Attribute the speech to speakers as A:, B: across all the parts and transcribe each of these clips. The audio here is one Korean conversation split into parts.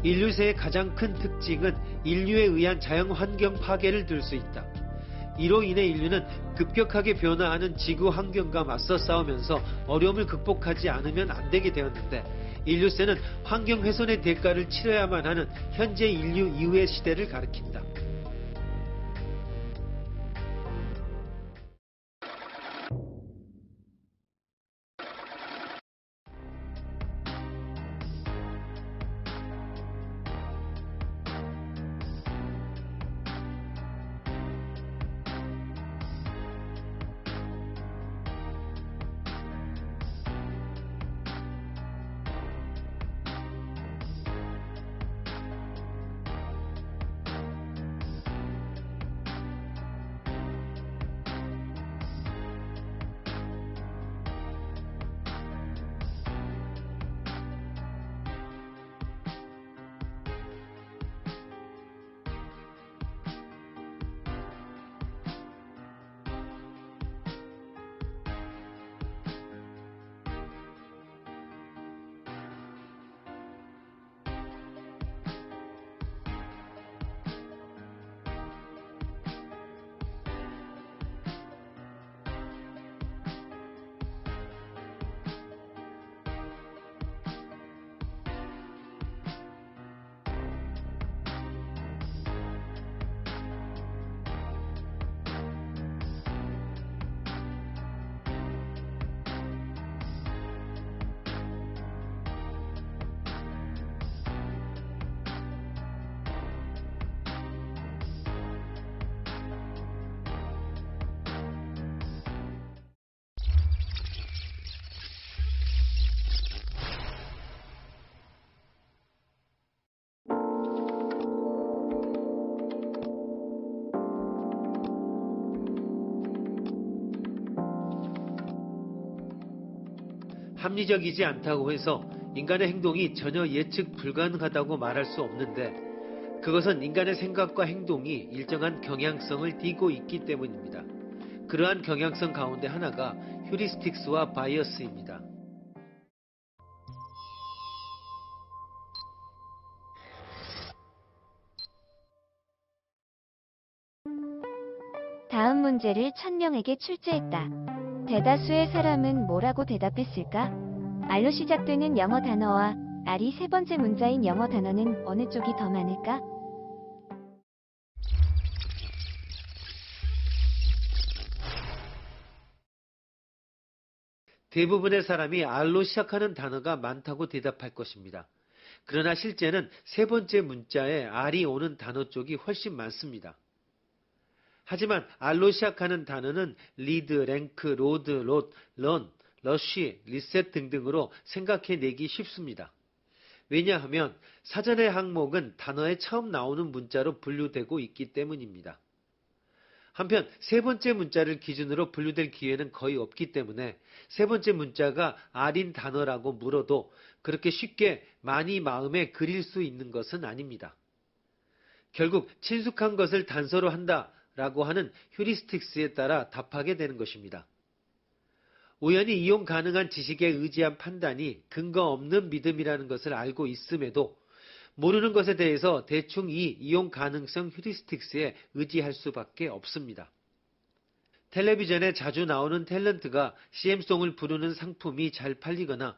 A: 인류세의 가장 큰 특징은 인류에 의한 자연환경 파괴를 들 수 있다. 이로 인해 인류는 급격하게 변화하는 지구 환경과 맞서 싸우면서 어려움을 극복하지 않으면 안 되게 되었는데, 인류세는 환경 훼손의 대가를 치러야만 하는 현재 인류 이후의 시대를 가리킨다. 합리적이지 않다고 해서 인간의 행동이 전혀 예측 불가능하다고 말할 수 없는데, 그것은 인간의 생각과 행동이 일정한 경향성을 띠고 있기 때문입니다. 그러한 경향성 가운데 하나가 휴리스틱스와 바이어스입니다.
B: 다음 문제를 1000명에게 출제했다. 대다수의 사람은 뭐라고 대답했을까? R로 시작되는 영어 단어와 R이 세 번째 문자인 영어 단어는 어느 쪽이 더 많을까?
A: 대부분의 사람이 R로 시작하는 단어가 많다고 대답할 것입니다. 그러나 실제는 세 번째 문자에 R이 오는 단어 쪽이 훨씬 많습니다. 하지만 R로 시작하는 단어는 리드, 랭크, 로드, 롯, 런, 러쉬, 리셋 등등으로 생각해내기 쉽습니다. 왜냐하면 사전의 항목은 단어에 처음 나오는 문자로 분류되고 있기 때문입니다. 한편 세 번째 문자를 기준으로 분류될 기회는 거의 없기 때문에 세 번째 문자가 R인 단어라고 물어도 그렇게 쉽게 많이 마음에 그릴 수 있는 것은 아닙니다. 결국 친숙한 것을 단서로 한다라고 하는 휴리스틱스에 따라 답하게 되는 것입니다. 우연히 이용 가능한 지식에 의지한 판단이 근거 없는 믿음이라는 것을 알고 있음에도 모르는 것에 대해서 대충 이 이용 가능성 휴리스틱스에 의지할 수밖에 없습니다. 텔레비전에 자주 나오는 탤런트가 CM송을 부르는 상품이 잘 팔리거나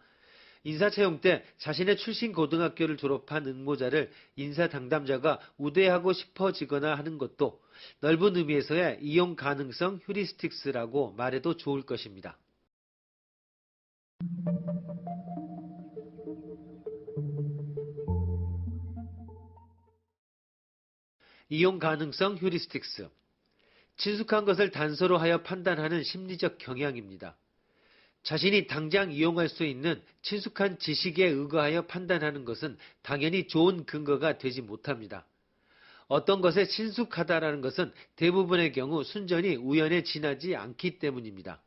A: 인사채용 때 자신의 출신 고등학교를 졸업한 응모자를 인사 당담자가 우대하고 싶어지거나 하는 것도 넓은 의미에서의 이용 가능성 휴리스틱스라고 말해도 좋을 것입니다. 이용 가능성 휴리스틱스. 친숙한 것을 단서로 하여 판단하는 심리적 경향입니다. 자신이 당장 이용할 수 있는 친숙한 지식에 의거하여 판단하는 것은 당연히 좋은 근거가 되지 못합니다. 어떤 것에 친숙하다라는 것은 대부분의 경우 순전히 우연에 지나지 않기 때문입니다.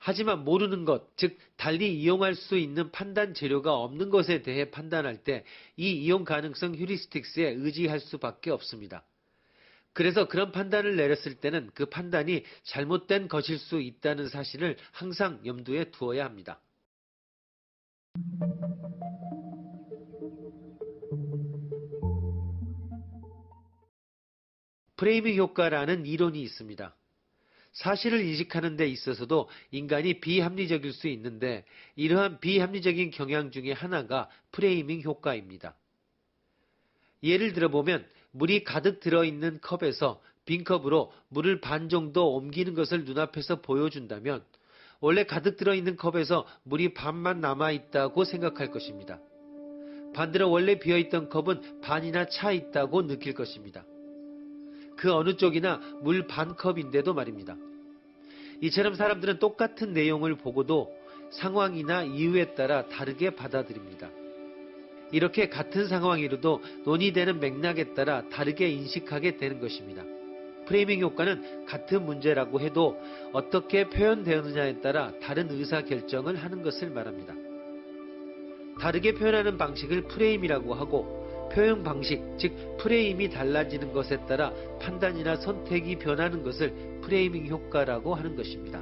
A: 하지만 모르는 것, 즉 달리 이용할 수 있는 판단 재료가 없는 것에 대해 판단할 때 이 이용 가능성 휴리스틱스에 의지할 수밖에 없습니다. 그래서 그런 판단을 내렸을 때는 그 판단이 잘못된 것일 수 있다는 사실을 항상 염두에 두어야 합니다. 프레이밍 효과라는 이론이 있습니다. 사실을 인식하는 데 있어서도 인간이 비합리적일 수 있는데 이러한 비합리적인 경향 중에 하나가 프레이밍 효과입니다. 예를 들어보면 물이 가득 들어있는 컵에서 빈 컵으로 물을 반 정도 옮기는 것을 눈앞에서 보여준다면 원래 가득 들어있는 컵에서 물이 반만 남아있다고 생각할 것입니다. 반대로 원래 비어있던 컵은 반이나 차 있다고 느낄 것입니다. 그 어느 쪽이나 물 반 컵인데도 말입니다. 이처럼 사람들은 똑같은 내용을 보고도 상황이나 이유에 따라 다르게 받아들입니다. 이렇게 같은 상황이라도 논의되는 맥락에 따라 다르게 인식하게 되는 것입니다. 프레이밍 효과는 같은 문제라고 해도 어떻게 표현되느냐에 따라 다른 의사결정을 하는 것을 말합니다. 다르게 표현하는 방식을 프레임이라고 하고 표현 방식, 즉 프레임이 달라지는 것에 따라 판단이나 선택이 변하는 것을 프레이밍 효과라고 하는 것입니다.